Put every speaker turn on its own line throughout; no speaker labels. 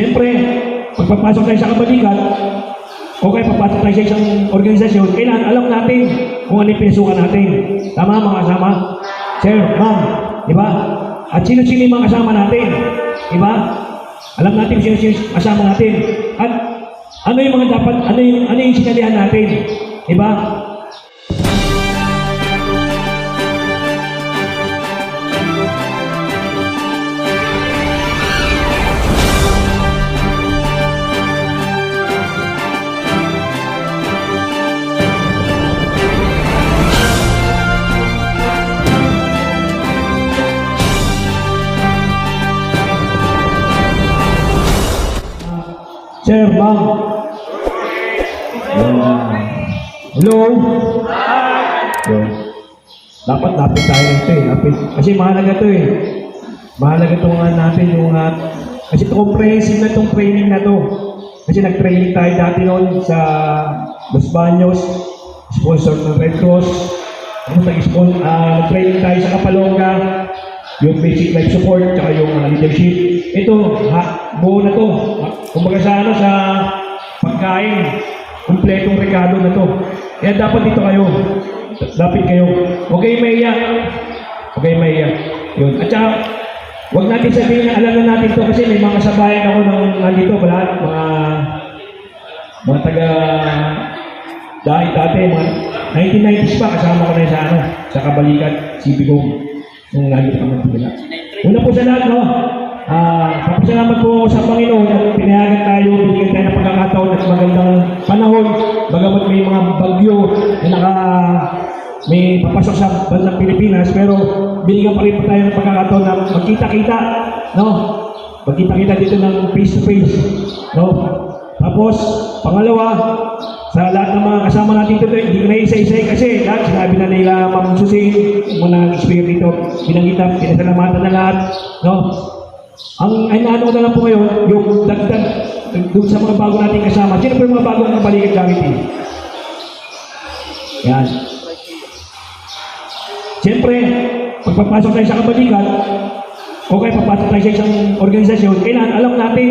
Siyempre, pag papasok tayo sa kabalikat, o kaya papasok tayo sa isang organisasyon, kailangan alam natin kung ano yung pinasukan natin. Tama mga kasama? Sir, ma'am, di ba? At sino-sino yung mga kasama natin? Di ba? Alam natin kung sino-sino yung kasama natin. At ano yung mga dapat, ano yung sinalihan natin? Di ba? Sir, ma'am. Hello? Dapat lapit tayo nito eh. Lapit. Kasi mahalaga to eh. Mahalaga ito nga natin yung kasi ito comprehensive na itong training na to. Kasi nag-training tayo dati noon sa Los Baños, sponsor ng Red Cross. Nag-training tayo sa Kapalonga, yung basic life support, tsaka yung leadership. Ito, buo na to. Kumbaga sa pagkain, kumpletong regalo na to. Kaya dapat dito kayo. Dapat kayo. Huwag kayong maiyak. Huwag kayong maiyak. Yun. At saka, huwag natin sabihin na alam na natin to kasi may mga kasabayan ako nandito, lahat, mga taga dati, mga 1990s pa, kasama ko na sa Kabalikat, Civico, nung nandito kami nila. Una po sa lahat, no? Papasalamat po sa Panginoon at pinayagan tayo, binigyan tayo ng pagkakataon at magandang panahon, bagamat may mga bagyo na may papasok sa bandang Pilipinas, pero binigyan pa rin po tayo ng pagkakataon na magkita-kita, no? Magkita-kita dito ng face-to-face, no? Tapos, pangalawa, sa lahat ng mga kasama natin dito, hindi ko na isa-isa kasi lahat sinabi na nila Ma'am Susie, muna ng-experience dito, binanggita, pinasalamatan na lahat, no? Ang inaano ko na lang po ngayon, yung dagdag doon sa mga bago nating kasama. Sino po yung mga bago ng Kabalikat Charity? Yan. Siyempre, pag papasok tayo sa Kabalikat, o kaya papasok tayo sa isang organisasyon, kailangan alam natin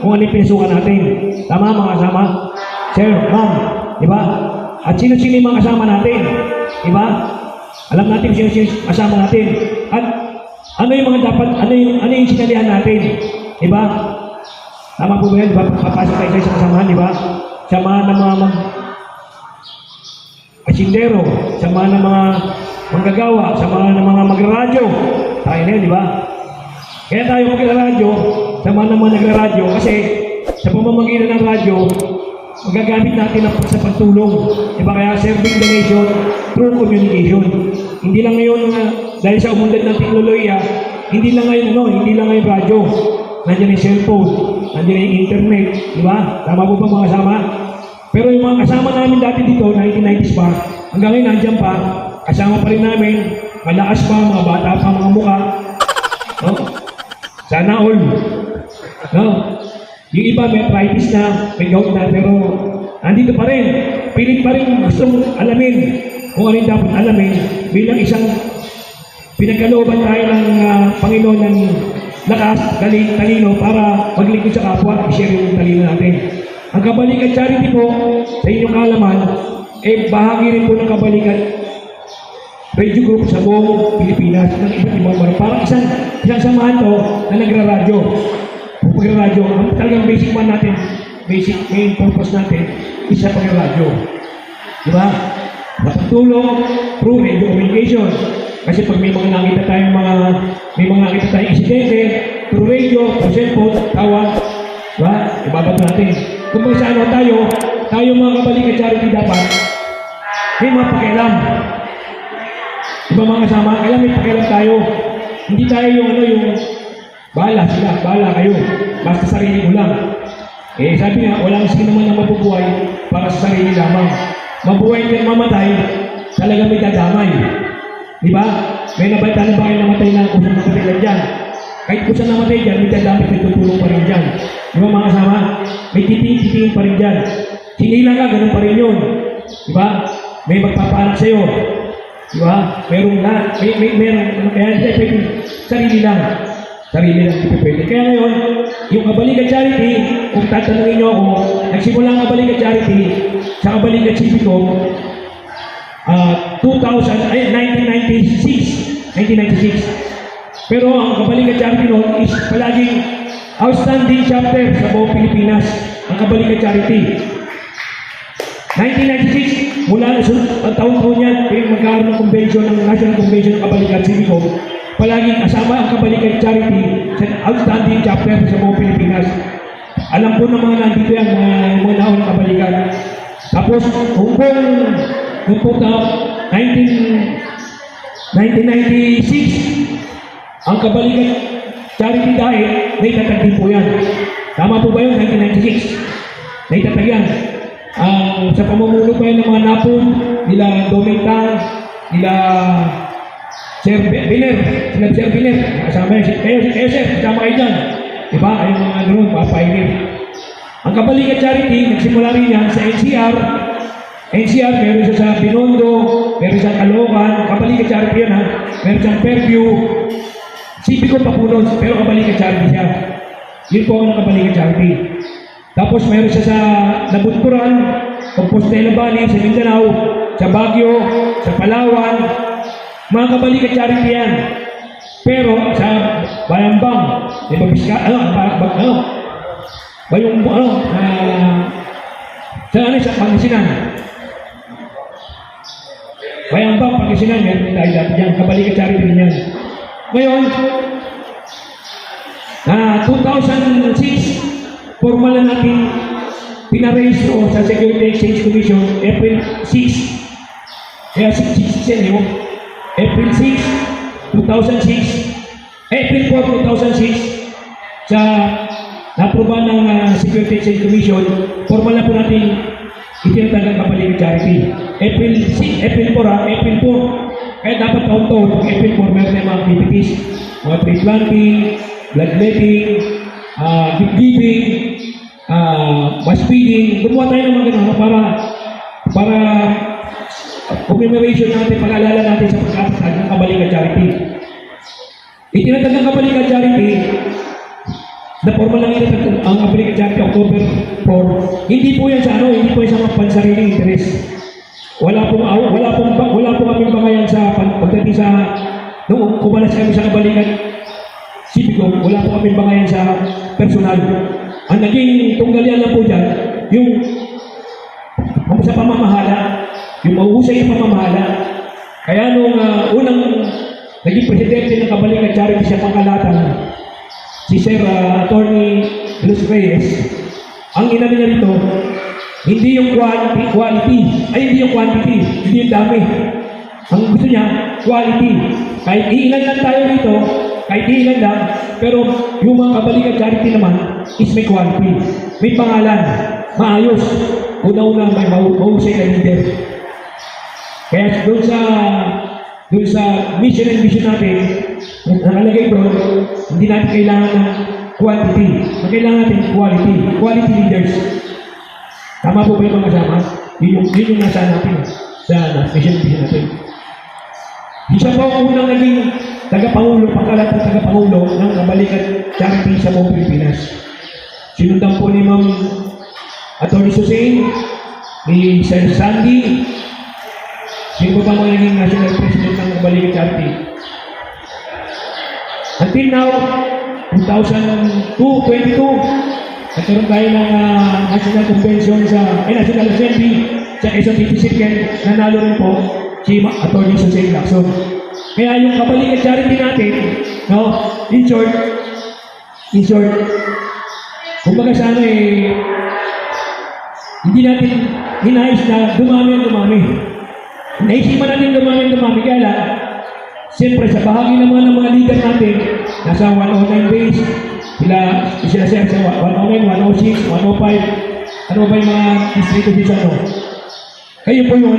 kung ano yung pinasukan natin. Tama mga kasama? Sir, ma'am, di ba? At sino-sino yung mga kasama natin? Di ba? Alam natin kung sino-sino yung kasama natin. At ano yung mga dapat, ano yung sinalihan natin? Di ba? Tama po ba yan? Di ba? Papasok tayo sa isang kasamahan, di ba? Samahan ng mga asindero, samahan ng mga manggagawa, samahan ng mga magraradyo. Tayo na yun, di ba? Kaya tayo magraradyo, samahan ng mga nagraradyo, kasi sa pamamagitan ng radyo, magagamit natin sa pagtulong. Diba? Kaya serving the nation through communication. Hindi lang ngayon dahil sa umunlad ng teknolohiya, hindi lang ngayon radyo. Nandiyan yung cellphone, nandiyan yung internet, di ba? Tama po ba mga kasama? Pero yung mga kasama namin dati dito, 1990s pa, hanggang ngayon nandiyan pa, kasama pa rin namin, malakas pa, mga bata pa, mga mukha. No? Sana all. No? Yung iba may arthritis na, may gout na, pero andito pa rin. Pilit pa rin gustong alamin kung ano yung dapat alamin bilang isang pinagkalooban tayo ng Panginoon ng lakas, talino para maglingkod sa kapwa, i-share yung talino natin. Ang Kabalikat Charity po, sa inyong kaalaman, bahagi rin po ng Kabalikat Radio Group sa buong Pilipinas ng iba't ibang bar. Parang isang samahan to na nagraradyo. Pag-radyo, ang talagang basic man natin, basic main purpose natin, isa pag-radyo. Diba? Matutulong through radio communication. Kasi pag may mga nakita tayong insidente, through radio, through cellphone, tawag, diba? Ibabat natin. Kung mga sa ano tayo mga Kabalikat Charity dapat, may mga pakialam. Diba mga kasama? Kailan may pakialam tayo. Hindi tayo yung bahala sila, bahala kayo. Basta sarili ko lang. Sabi nga, walang sino naman na mabubuhay para sa sarili lamang. Mabuhay at mamatay, talaga may dadamay. Di ba? May nabalita na ba kayo namatay na kung saan nakatilan dyan? Kahit kung saan namatay dyan, may dadamay, may tutulong pa rin dyan. Di ba mga kasama? May titingin pa rin dyan. Sinila ka, ganun pa rin yun. Di ba? May magpapaanak sa'yo. Di ba? Merong lahat. Meron. Kaya hindi pwede sarili lang. sarili lang hindi pwede. Kaya ngayon, yung Kabalikan Charity, kung tatanungin niyo ako, nagsimula ang Kabalikan Charity sa Kabalikan Civico, 1996. Pero ang Kabalikan Charity noon is palaging outstanding chapter sa buong Pilipinas, ang Kabalikan Charity. 1996, mula na ang taon-taon yan, kaya magkaroon ng convention, ng National Convention ng Kabalikan Civico, palaging kasama ang Kabalikan Charity sa outstanding chapter sa buong Pilipinas. Alam ko na mga nandito yan, mga naon ng Kabalikan. Tapos, noong 1996, ang Kabalikan Charity dahil naitatag din po yan. Tama po ba yun? 1996. Naitatag yan. Sa pamumuno pa yan ng mga napon, nila Domingtang, nila Sir Biner, kasama yan. Kayo sir, kasama kayo dyan. Diba? Ay mga ganoon, papainir. Ang Kabalikan Charity, nagsimula rin yan sa NCR. NCR, meron siya sa Binondo, meron siya sa Caloocan, Kabalikan Charity yan ha. Meron siya sa Fairview, Civico Papunos, pero Kabalikan Charity siya. Yun po ang Kabalikan Charity. Tapos meron siya sa Nabunturan, Compostela Valley, sa Mindanao, sa Baguio, sa Palawan, mga Kabalikan Charity yan. Pero sa Bayambang, di ba Biska, sa Pangasinan. Bayambang, Pangasinan, meron tayo dati dyan, Kabalikan Charity din yan. Ngayon, 2006, formal na natin pinarehistro sa Security Exchange Commission April 6. Kaya 6 yan yun. April 6, 2006. April 4, 2006 sa naproba ng Security Exchange Commission, formal na po natin itinatag ang Kabalikan Charity. April 6, April 4 April 4. Kaya dapat taon-taon, April 4, meron tayong mga activities, mga tree planting, bloodletting, gift giving, mass feeding. Gumawa tayo ng mga ganun para commemoration natin, pag-alala natin sa pagkakasal ng Kabalikan Charity. Itinatag ng Kabalikan Charity na formal lang itinatag ang Kabalikan Charity October 4. Hindi po yan sa hindi po yan sa mga pansariling interest. Wala pong aming bangayan sa pagdating sa nung kumalas kami sa Kabalikan Civico, wala po aming bangayan sa personal. Ang naging tunggalian lang po dyan, yung sa pamamahala, yung mahusay na pamamahala. Kaya nung unang naging presidente ng Kabalikan Charity siya pangkalatan, si Sir Attorney Luz Reyes, ang inano niya rito, hindi yung quality, hindi yung quantity, hindi yung dami. Ang gusto niya, quality. Kahit iilan lang tayo rito, kahit iilan lang, pero yung mga Kabalikan Charity naman is may quality, may pangalan, maayos. Una-una may mahusay na leader. Kaya doon sa mission and vision natin, nakalagay doon, hindi natin kailangan ng quantity. Ang kailangan natin quality leaders. Tama po ba yung mga kasama? Yun yung nasa natin sa mission and vision natin. Isa po ang unang naging tagapangulo, pangkalatang tagapangulo ng Kabalikan Charity sa buong Pilipinas. Sinundan po ni Ma'am Atty. Susain, ni Sir Sandy. Sino ba mga naging national president ng Kabalikan Charity? Until now, 2022, nagkaroon tayo ng National Convention National Assembly sa Quezon City Circle, nanalo rin po si Atty. Susain Lacson. Kaya yung Kabalikan Charity natin, in short, kumbaga sana hindi natin hinayos na dumami. Naisipan natin dumami, kaya lang, siyempre sa bahagi naman ng mga leader natin, nasa 109 days, sila sa 109, 106, 105, ano ba yung mga distrito dito Kayo po yung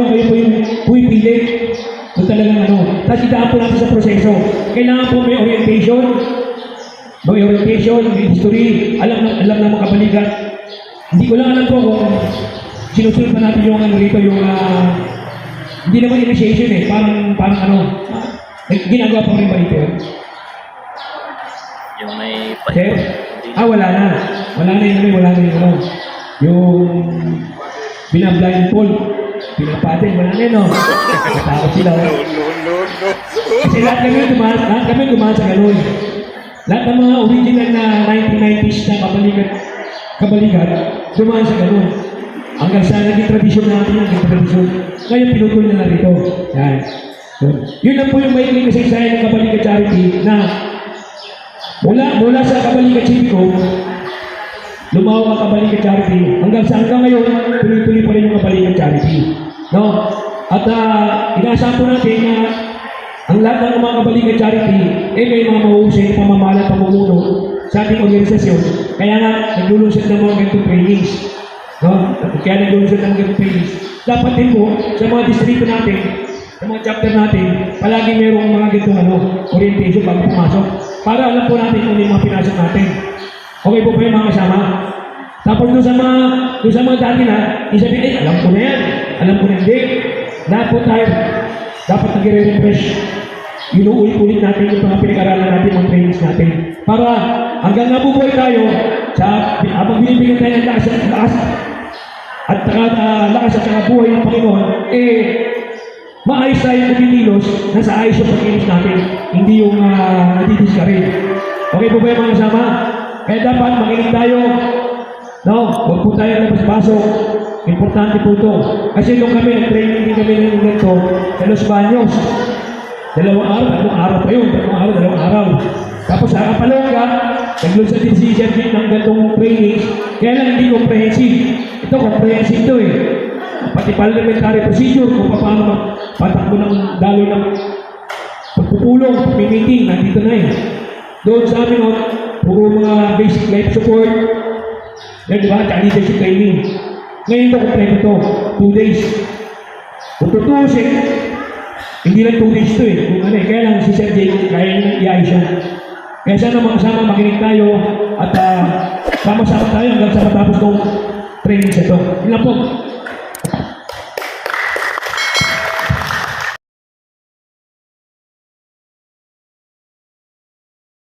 pumipili. Ito talagang Tapos itaan po natin sa proseso. Kailangan po may orientation, may history, alam na mga kabalikan. Hindi ko lang alam po kung sinusunod pa natin yung rito, yung hindi naman initiation parang ginagawa pa rin ba rito?
Yung may
Sir?
Hindi na.
Wala na. Wala na yung ano. Yung binablindfold. Pinapatin, wala na yun, no? Natakot sila. Kasi lahat kami dumaan sa ganun. Lahat ng mga original na 1990s na kabalikat, dumaan sa ganun. Hanggang sa naging tradisyon natin, naging tradisyon. Ngayon, pinutol na lang rito. Yan. Yun lang po yung maikling kasaysayan ng Kabalikat Charity na mula sa Kabalikat Civico, lumawa ang Kabalikat Charity. Hanggang ngayon, tuloy-tuloy pa rin yung Kabalikat Charity. No? At inaasahan po natin na ang lahat ng mga Kabalikat Charity, may mga mahusay, pamamahala, pamumuno sa ating organisasyon. Kaya nga, naglulunsad ng mga ganitong trainings. No? Kaya naglulunsad ng ganitong trainings. Dapat din po, sa mga distrito natin, sa mga chapter natin, palagi mayroong mga ganitong orientation bago pumasok. Para alam po natin kung ano yung mga pinasok natin. Okay po ba yung mga kasama? Tapos doon sa mga dati na, isabihin, alam ko na yan. Alam ko na hindi. Lahat po tayo, dapat nag-refresh. Inuulit-ulit natin yung mga pinag-aralan natin, mga trainings natin. Para hanggang nabubuhay tayo, habang binibigyan tayo ng lakas at saka buhay ng Panginoon, maayos tayo kuminilos, nasa ayos yung pagkilos natin, hindi yung natitis ka rin. Okay po ba yung mga kasama? Kaya dapat makinig tayo. No, huwag po tayo labas-pasok. Importante po ito. Kasi nung kami, nag-training din kami ng ganito sa Los Baños. 2 araw pa yun. 2 araw. Tapos sa Kapalongga, naglunsad din si Sergeant ng ganitong training. Kaya lang hindi comprehensive. Ito, comprehensive ito eh. Pati parliamentary procedure kung paano patakbo ng dalo ng pagpupulong, pag-meeting, nandito na eh. Doon sa amin, puro mga basic life support, yan diba, tsaka leadership training. Ngayon ito, kompleto ito, 2 days. Kung tutusin, hindi lang 2 days ito eh. Kung kaya lang si Sir Jake, kaya nang iayos siya. Kaya sana mga kasama, makinig tayo at sama-sama tayo hanggang sa matapos ng training ito. Yun lang po.